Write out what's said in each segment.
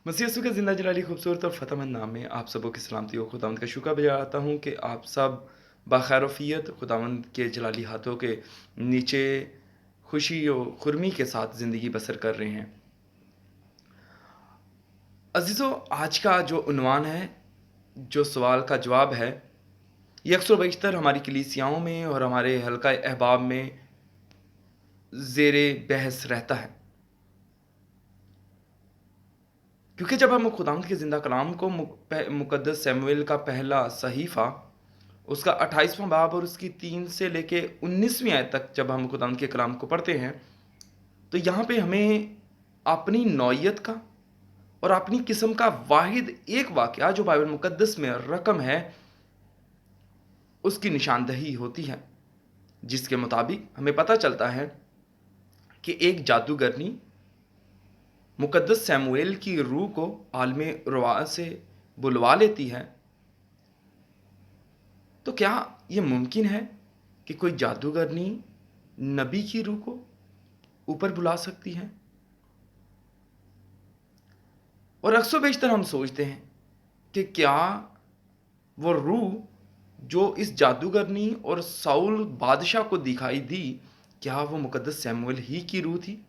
मसीह यीशु का ज़िंदा जलाली खूबसूरत और फ़तेहमंद नाम में आप सबको की सलामती हो। खुदावंद का शुक्र बजाता हूँ कि आप सब बखैर खुदावंद के जलाली हाथों के नीचे खुशी और खुरमी के साथ ज़िंदगी बसर कर रहे हैं। अजीज़ों, आज का जो उन्वान है, जो सवाल का जवाब है, ये अक्सर बशतर हमारी कलीसियाओं में और हमारे हल्का अहबाब में ज़ेरे बहस रहता है। क्योंकि जब हम खुदावंद के ज़िंदा कलाम को मुकद्दस शमूएल का पहला सहीफ़ा, उसका 28वां बाब और उसकी 3 से लेके 19वीं आयत तक जब हम खुदावंद के कलाम को पढ़ते हैं, तो यहाँ पे हमें अपनी नौइयत का और अपनी किस्म का वाहिद एक वाक़या जो बाइबल मुकद्दस में रकम है, उसकी निशानदही होती है। जिसके मुताबिक हमें पता चलता है कि एक जादूगरनी मुकद्दस शमूएल की रूह को आलमे रुआ से बुलवा लेती है। तो क्या ये मुमकिन है कि कोई जादूगरनी नबी की रूह को ऊपर बुला सकती है? और अक्सर बेशतर हम सोचते हैं कि क्या वो रूह जो इस जादूगरनी और साउल बादशाह को दिखाई दी, क्या वो मुकद्दस शमूएल ही की रूह थी?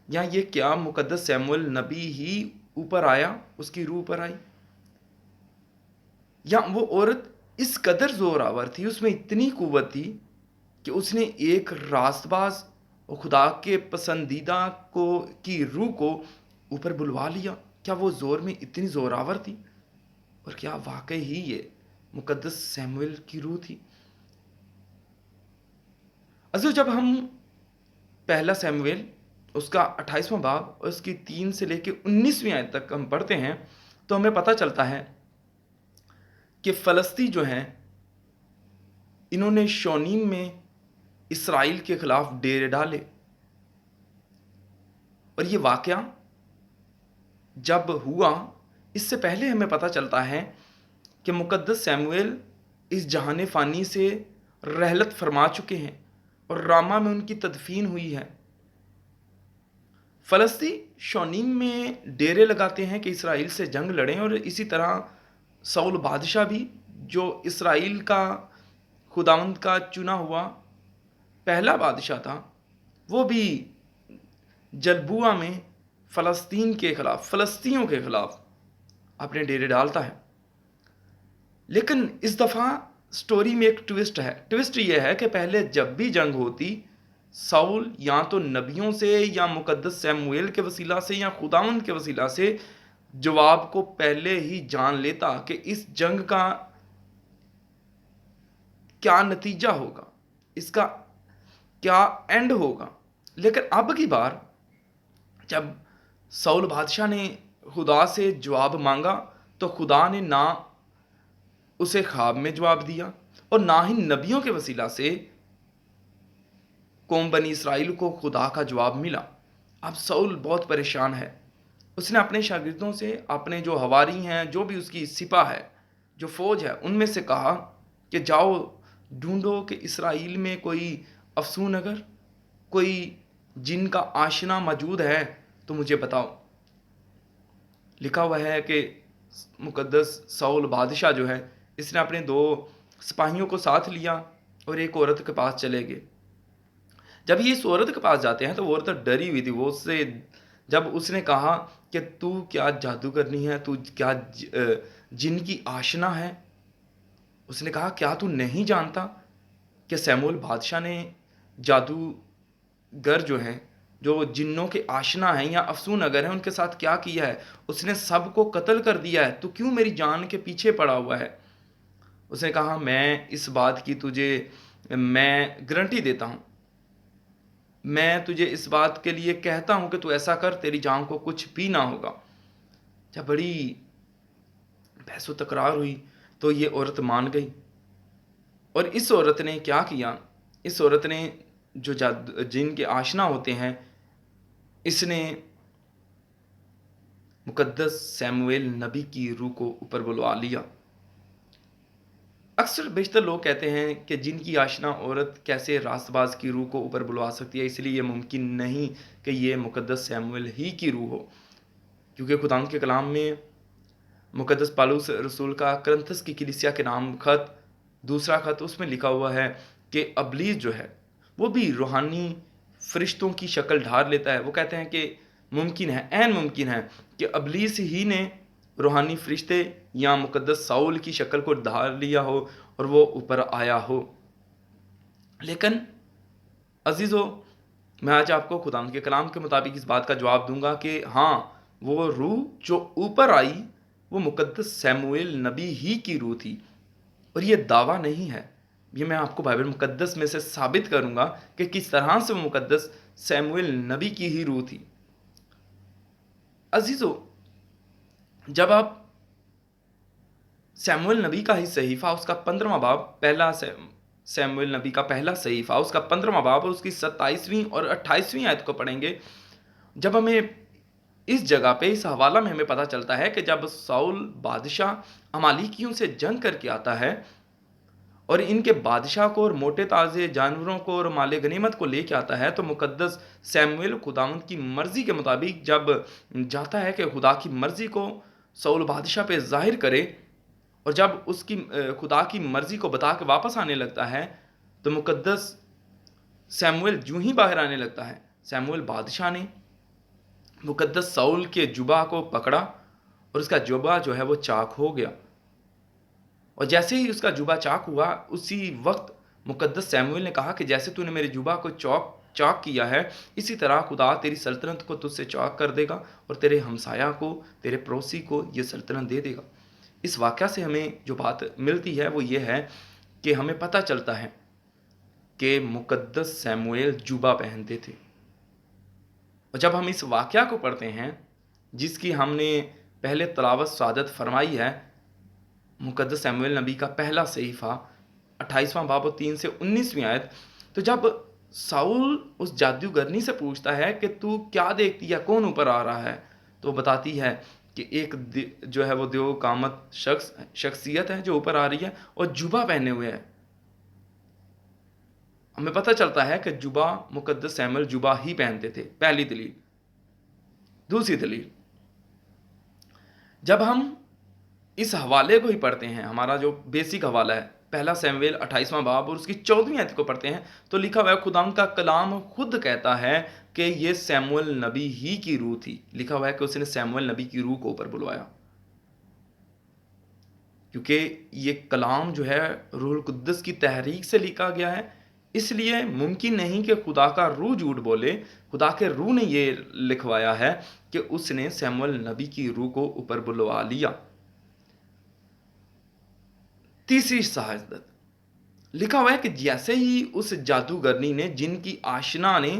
या ये क्या मुकद्दस शमूएल नबी ही ऊपर आया, उसकी रूह ऊपर आई? या वो औरत इस कदर जोरावर थी, उसमें इतनी कुव्वत थी कि उसने एक रास्तबाज और खुदा के पसंदीदा को की रूह को ऊपर बुलवा लिया? क्या वो जोर में इतनी जोरावर थी? और क्या वाकई ही ये मुकद्दस शमूएल की रूह थी? असल जब हम पहला शमूएल उसका 28वां बाब और उसकी 3 से लेके 19वीं आयत तक हम पढ़ते हैं, तो हमें पता चलता है कि फलस्ती जो हैं, इन्होंने शोनीम में इसराइल के खिलाफ डेरे डाले। और ये वाकया जब हुआ, इससे पहले हमें पता चलता है कि मुकद्दस शमूएल इस जहान फ़ानी से रहलत फरमा चुके हैं और रामा में उनकी तदफीन हुई है। फलस्ती शोनीम में डेरे लगाते हैं कि इसराइल से जंग लड़ें, और इसी तरह साउल बादशाह भी, जो इसराइल का खुदावंद का चुना हुआ पहला बादशाह था, वो भी जलबुआ में फ़लस्तीन के खिलाफ, फ़लस्तियों के खिलाफ अपने डेरे डालता है। लेकिन इस दफ़ा स्टोरी में एक ट्विस्ट है। ट्विस्ट ये है कि पहले जब भी जंग होती, साउल या तो नबियों से या मुकद्दस शमूएल के वसीला से या खुदावंद के वसीला से जवाब को पहले ही जान लेता कि इस जंग का क्या नतीजा होगा, इसका क्या एंड होगा। लेकिन अब की बार जब साउल बादशाह ने खुदा से जवाब मांगा, तो खुदा ने ना उसे ख्वाब में जवाब दिया और ना ही नबियों के वसीला से कौम बनी इसराइल को खुदा का जवाब मिला। अब साउल बहुत परेशान है। उसने अपने शागिर्दों से, अपने जो हवारी हैं, जो भी उसकी सिपा है, जो फौज है, उनमें से कहा कि जाओ ढूंढो कि इसराइल में कोई अफसून अगर कोई जिन का आशना मौजूद है तो मुझे बताओ। लिखा हुआ है कि मुकद्दस साउल बादशाह जो है, इसने अपने 2 सिपाहियों को साथ लिया और एक औरत के पास चले गए। जब ये इस औरत के पास जाते हैं तो वो औरत डरी हुई थी। वो उससे जब उसने कहा कि तू क्या जादू करनी है, तू क्या जिन की आशना है, उसने कहा क्या तू नहीं जानता कि शमूएल बादशाह ने जादूगर जो हैं, जो जिन्नों के आशना हैं या अफसून अगर हैं, उनके साथ क्या किया है? उसने सबको कत्ल कर दिया है। तू क्यों मेरी जान के पीछे पड़ा हुआ है? उसने कहा मैं इस बात की तुझे मैं गारंटी देता हूँ, मैं तुझे इस बात के लिए कहता हूँ कि तू ऐसा कर, तेरी जान को कुछ भी ना होगा। जब बड़ी बहसो तकरार हुई तो ये औरत मान गई। और इस औरत ने क्या किया? इस औरत ने जो जिनके आशना होते हैं, इसने मुकद्दस शमूएल नबी की रूह को ऊपर बुलवा लिया। अक्सर बेशतर लोग कहते हैं कि जिनकी आशना औरत कैसे रास्तबाज की रूह को ऊपर बुलवा सकती है, इसलिए ये मुमकिन नहीं कि ये मुकद्दस शमूएल ही की रूह हो। کیونکہ خداوند کے کلام میں مقدس پالوس رسول کا کرنتھس کی کلیسیا کے نام خط، دوسرا خط، اس میں لکھا ہوا ہے کہ ابلیس جو ہے وہ بھی روحانی فرشتوں کی شکل ڈھال لیتا ہے۔ وہ کہتے ہیں کہ ممکن ہے، عین ممکن ہے کہ ابلیس ہی نے روحانی فرشتے یا مقدس ساؤل کی شکل کو ڈھال لیا ہو اور وہ اوپر آیا ہو۔ لیکن عزیزو، میں آج آپ کو خداوند کے کلام کے مطابق اس بات کا جواب دوں گا کہ ہاں، وہ روح جو اوپر آئی وہ مقدس سیموئیل نبی ہی کی روح تھی، اور یہ دعویٰ نہیں ہے۔ یہ میں آپ کو بائبل مقدس میں سے ثابت کروں گا کہ کس طرح سے وہ مقدس سیموئیل نبی کی ہی روح تھی۔ عزیزو، جب آپ سیموئیل نبی کا ہی صحیفہ، اس کا 15واں باب، پہلا سیموئیل نبی کا پہلا صحیفہ، اس کا 15واں باب اور اس کی 27ویں اور 28ویں آیت کو پڑھیں گے، جب ہمیں اس جگہ پہ، اس حوالہ میں ہمیں پتہ چلتا ہے کہ جب ساؤل بادشاہ عمالیکیوں سے جنگ کر کے آتا ہے اور ان کے بادشاہ کو اور موٹے تازے جانوروں کو اور مال غنیمت کو لے کے آتا ہے، تو مقدس سیموئیل خداوند کی مرضی کے مطابق جب جاتا ہے کہ خدا کی مرضی کو ساؤل بادشاہ پہ ظاہر کرے، اور جب اس کی خدا کی مرضی کو بتا کے واپس آنے لگتا ہے، تو مقدس سیموئیل جو ہی باہر آنے لگتا ہے، سیموئیل بادشاہ نے مقدس ساؤل کے جبہ کو پکڑا اور اس کا جبہ جو ہے وہ چاک ہو گیا، اور جیسے ہی اس کا جبہ چاک ہوا، اسی وقت مقدس سیموئیل نے کہا کہ جیسے تو نے میرے جبہ کو چاک کیا ہے، اسی طرح خدا تیری سلطنت کو تجھ سے چاک کر دے گا اور تیرے ہمسایہ کو، تیرے پڑوسی کو یہ سلطنت دے دے گا۔ اس واقعہ سے ہمیں جو بات ملتی ہے وہ یہ ہے کہ ہمیں پتہ چلتا ہے کہ مقدس سیموئیل جبہ پہنتے تھے، اور جب ہم اس واقعہ کو پڑھتے ہیں جس کی ہم نے پہلے تلاوت سعادت فرمائی ہے، مقدس سیموئیل نبی کا پہلا صحیفہ 28واں باب 3 سے 19ویں آیت، تو جب ساؤل اس جادوگرنی سے پوچھتا ہے کہ تو کیا دیکھتی ہے، کون اوپر آ رہا ہے، تو وہ بتاتی ہے کہ ایک جو ہے وہ دیو قامت شخصیت ہے جو اوپر آ رہی ہے اور جبہ پہنے ہوئے ہے۔ ہمیں پتہ چلتا ہے کہ جبہ مقدس سیموئیل جبہ ہی پہنتے تھے، پہلی دلیل۔ دوسری دلیل، جب ہم اس حوالے کو ہی پڑھتے ہیں، ہمارا جو بیسک حوالہ ہے، پہلا سیموئیل 28واں باب اور اس کی 14ویں آیت کو پڑھتے ہیں، تو لکھا ہوا ہے، خداوند کا کلام خود کہتا ہے کہ یہ سیموئیل نبی ہی کی روح تھی۔ لکھا ہوا ہے کہ اس نے سیموئیل نبی کی روح کو اوپر بلوایا، کیونکہ یہ کلام جو ہے روح القدس کی تحریک سے لکھا گیا ہے، اس لیے ممکن نہیں کہ خدا کا روح جھوٹ بولے۔ خدا کے روح نے یہ لکھوایا ہے کہ اس نے سیموئیل نبی کی روح کو اوپر بلوا لیا۔ تیسری شہادت، لکھا ہوا ہے کہ جیسے ہی اس جادوگرنی نے، جن کی آشنا نے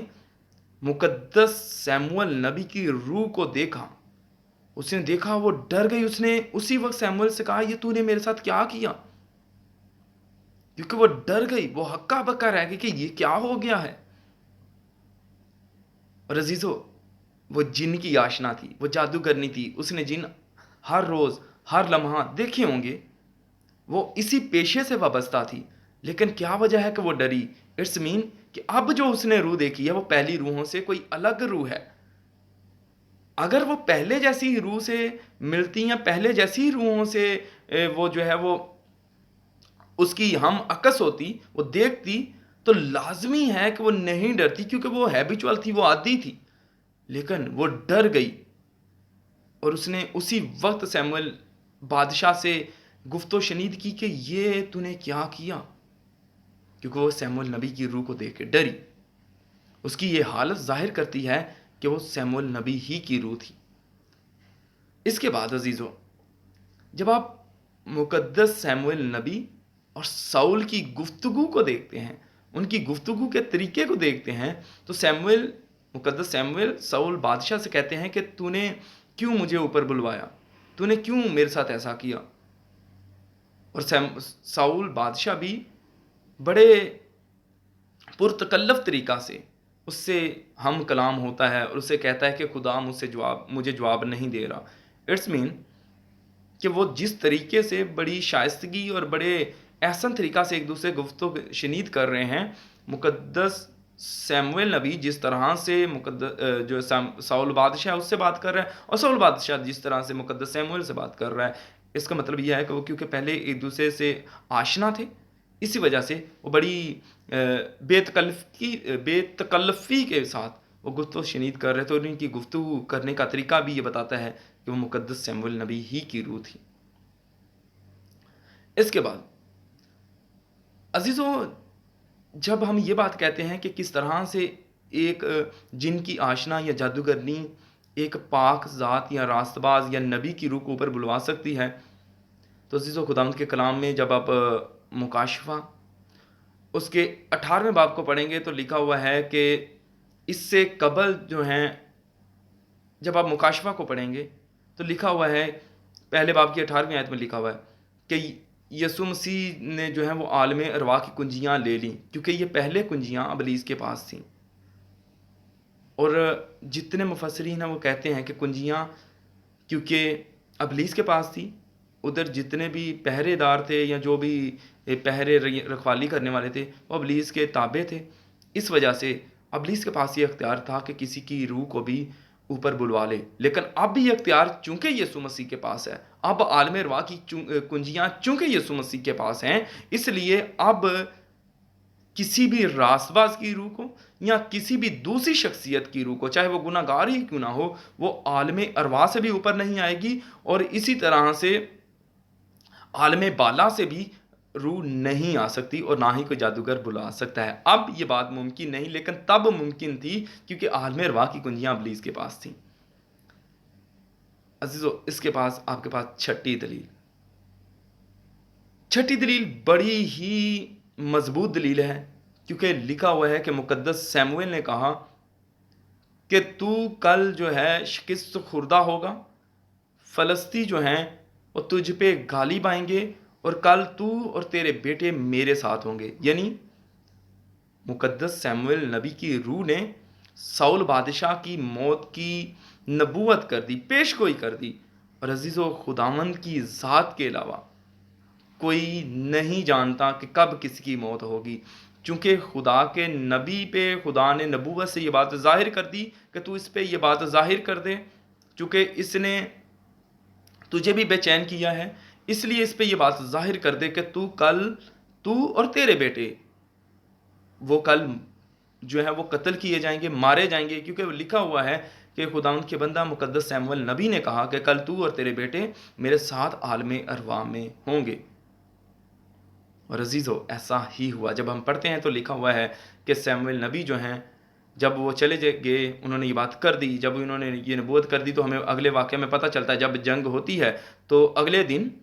مقدس سیموئیل نبی کی روح کو دیکھا، اس نے دیکھا، وہ ڈر گئی۔ اس نے اسی وقت سیموئیل سے کہا، یہ تو نے میرے ساتھ کیا کیا؟ کیونکہ وہ ڈر گئی، وہ ہکا بکا رہ گئی کہ یہ کیا ہو گیا ہے۔ اور عزیزو، وہ جن کی آشنا تھی، وہ جادوگرنی تھی، اس نے جن ہر روز ہر لمحہ دیکھے ہوں گے، وہ اسی پیشے سے وابستہ تھی۔ لیکن کیا وجہ ہے کہ وہ ڈری؟ اٹس مین کہ اب جو اس نے روح دیکھی ہے وہ پہلی روحوں سے کوئی الگ روح ہے۔ اگر وہ پہلے جیسی روح سے ملتی ہیں، پہلے جیسی روحوں سے وہ جو ہے وہ اس کی ہم عکس ہوتی، وہ دیکھتی، تو لازمی ہے کہ وہ نہیں ڈرتی، کیونکہ وہ ہیبیچول تھی، وہ عادی تھی۔ لیکن وہ ڈر گئی، اور اس نے اسی وقت سیموئیل بادشاہ سے گفت و شنید کی کہ یہ تو نے کیا کیا، کیونکہ وہ سیموئیل نبی کی روح کو دیکھ کے ڈری۔ اس کی یہ حالت ظاہر کرتی ہے کہ وہ سیموئیل نبی ہی کی روح تھی۔ اس کے بعد عزیزو، جب آپ مقدس سیموئیل نبی اور ساؤل کی گفتگو کو دیکھتے ہیں، ان کی گفتگو کے طریقے کو دیکھتے ہیں، تو مقدس سیموئیل ساؤل بادشاہ سے کہتے ہیں کہ تو نے کیوں مجھے اوپر بلوایا، تو نے کیوں میرے ساتھ ایسا کیا؟ اور ساؤل بادشاہ بھی بڑے پرتکلف طریقہ سے اس سے ہم کلام ہوتا ہے اور اسے کہتا ہے کہ خدا مجھے جواب نہیں دے رہا۔ اٹس مین کہ وہ جس طریقے سے بڑی شائستگی اور بڑے احسن طریقہ سے ایک دوسرے گفتگو شنید کر رہے ہیں، مقدس सैमुएल नबी जिस तरह से जो साउल बादशाह है उससे बात कर रहा है, और साउल बादशाह जिस तरह से मुकद्दस सैमुएल से बात कर रहा है, इसका मतलब यह है कि वो क्योंकि पहले एक दूसरे से आशना थे, इसी वजह से वो बड़ी बेतकल्लफ़ी के साथ वो गुफ्तगू शनीद कर रहे थे, और इनकी गुफ्तगू करने का तरीका भी ये बताता है कि वो मुकद्दस सैमुएल नबी ही की रूह थी। इसके बाद अजीज़ों, जब हम ये बात कहते हैं कि किस तरह से एक जिन की आशना या जादूगरनी एक पाक ज़ात या रास्तबाज या नबी की रूह को ऊपर बुलवा सकती है, तो अजीज़ों खुदावंद के कलाम में जब आप मुकाशफा उसके 18वें बाब को पढ़ेंगे तो लिखा हुआ है कि इससे कबल जो हैं, जब आप मुकाशफा को पढ़ेंगे तो लिखा हुआ है, पहले बाब की 18वीं आयत में लिखा हुआ है कि यसु मसीह ने जो है वो आलम अरवाह की कुंजियाँ ले लीं, क्योंकि ये पहले कुंजियाँ अबलीस के पास थीं। और जितने मुफस्सिरीन हैं वो कहते हैं कि कुंजियाँ क्योंकि अबलीस के पास थी, उधर जितने भी पहरेदार थे या जो भी पहरे रखवाली करने वाले थे वो अबलीस के ताबे थे। इस वजह से अबलीस के पास ये अख्तियार था कि किसी की रूह को भी ऊपर बुलवा ले, लेकिन अब ये अख्तियार चूंकि यीशु मसीह के पास है, अब आलम अरवाह की कुंजियाँ चूंकि यीशु मसीह के पास हैं, इसलिए अब किसी भी रासबाज की रूह को या किसी भी दूसरी शख्सियत की रूह को, चाहे वो गुनाहगार ही क्यों ना हो, वो आलम अरवाह से भी ऊपर नहीं आएगी, और इसी तरह से आलम बाला से भी रूह नहीं आ सकती, और ना ही कोई जादूगर बुला सकता है। अब ये बात मुमकिन नहीं, लेकिन तब मुमकिन थी क्योंकि आलम अरवाह की कुंजियां अबलीस के पास थी। अजीजों, इसके पास आपके पास छठी दलील बड़ी ही मजबूत दलील है, क्योंकि लिखा हुआ है कि मुकद्दस सैमुएल ने कहा कि तू कल जो है शिकस्त खुर्दा होगा, फलस्ती जो हैं वो तुझ पे गालिब आएंगे, और कल तू और तेरे बेटे मेरे साथ होंगे। यानी मुकद्दस सैमुएल नबी की रूह ने साउल बादशाह की मौत की नबूवत कर दी, पेशगोई कर दी। और अजीज़ो, खुदावंद की ज़ात के अलावा कोई नहीं जानता कि कब किसकी मौत होगी, चूँकि खुदा के नबी पे खुदा ने नबूवत से ये बात ज़ाहिर कर दी कि तू इस पे ये बात ज़ाहिर कर दे, चूँकि इसने तुझे भी बेचैन किया है, इसलिए इस पे ये बात ज़ाहिर कर दे कि तू और तेरे बेटे वो कल जो है वो कत्ल किए जाएंगे, मारे जाएंगे, क्योंकि लिखा हुआ है कि खुदावंद के बंदा मुकद्दस सैमुएल नबी ने कहा कि कल तू और तेरे बेटे मेरे साथ आलम अरवाह में होंगे। और अजीज़ो, ऐसा ही हुआ। जब हम पढ़ते हैं तो लिखा हुआ है कि सैमुएल नबी जो हैं, जब वो चले गए, उन्होंने ये बात कर दी, जब उन्होंने ये नबूवत कर दी, तो हमें अगले वाक़े में पता चलता है जब जंग होती है तो अगले दिन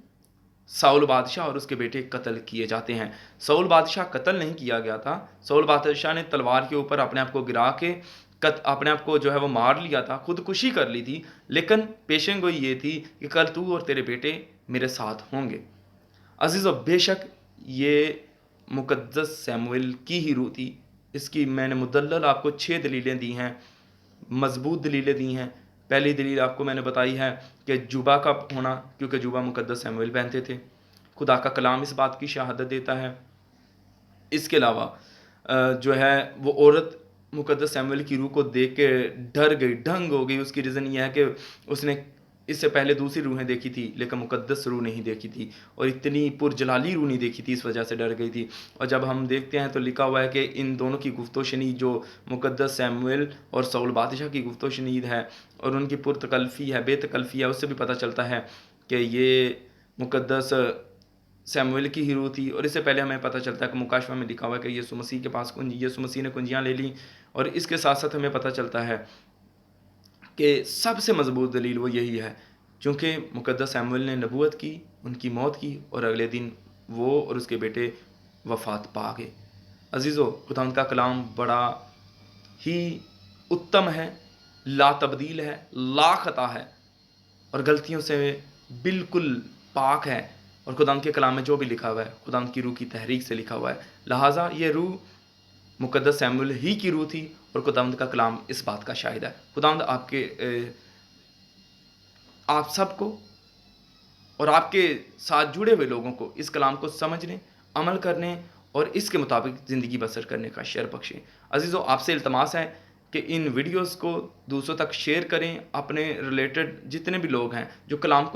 साउल बादशाह और उसके बेटे कत्ल किए जाते हैं। साउल बादशाह कत्ल नहीं किया गया था, साउल बादशाह ने तलवार के ऊपर अपने आप को गिरा के अपने आप को जो है वो मार लिया था, खुदकुशी कर ली थी, लेकिन पेशन गोई ये थी कि कल तू और तेरे बेटे मेरे साथ होंगे। अजीज़ो, बेशक ये मुकद्दस सैमुएल की ही रूह थी। इसकी मैंने मुदल्लल आपको 6 दलीलें दी हैं, मजबूत दलीलें दी हैं। पहली दलील आपको मैंने बताई है कि जुबा का होना, क्योंकि जुबा मुकद्दस सैमुएल पहनते थे। खुदा का कलाम इस बात की शहादत देता है। इसके अलावा जो है वो औरत मुकद्दस सैमुएल की रूह को देख के डर गई, दंग हो गई। उसकी रीज़न ये है कि उसने इससे पहले दूसरी रूहें देखी थी, लेकिन मुकद्दस रूह नहीं देखी थी, और इतनी पुरजलाली रूह नहीं देखी थी, इस वजह से डर गई थी। और जब हम देखते हैं तो लिखा हुआ है कि इन दोनों की गुफ्तो शनीद, जो मुकद्दस सैमुएल और साउल बादशाह की गुफ्तो शनीद है और उनकी पुरतकल्फ़ी है, बेतकल्फ़ी है, उससे भी पता चलता है कि ये मुकद्दस सैमुएल की ही रूह थी। और इससे पहले हमें पता चलता है कि मुकाशवा में लिखा हुआ है कि यीशु मसीह के पास यीशु मसीह ने कुंजियाँ ले लीं। और इसके साथ साथ हमें पता चलता है कि सबसे मजबूत दलील वो यही है, क्योंकि मुकद्दस सैमुएल ने नबूवत की, उनकी मौत की, और अगले दिन वो और उसके बेटे वफ़ात पा गए। अजीज़ो, खुदावंद का कलाम बड़ा ही उत्तम है, ला तब्दील है, ला खता है, और गलतियों से बिल्कुल पाक है। और खुदावंद के कलाम में जो भी लिखा हुआ है खुदावंद की रूह की तहरीक से लिखा हुआ है। लिहाजा ये रूह मुकद्दस सैमुएल ही की रूह थी, और खुदावंद का कलाम इस बात का शाहिद है। खुदावंद आप सबको और आपके साथ जुड़े हुए लोगों को इस कलाम को समझने, अमल करने اور اس کے مطابق زندگی بسر کرنے کا شعر بخشیں۔ عزیزو، آپ سے التماس ہے کہ ان ویڈیوز کو دوسروں تک شیئر کریں، اپنے ریلیٹڈ جتنے بھی لوگ ہیں جو کلام کو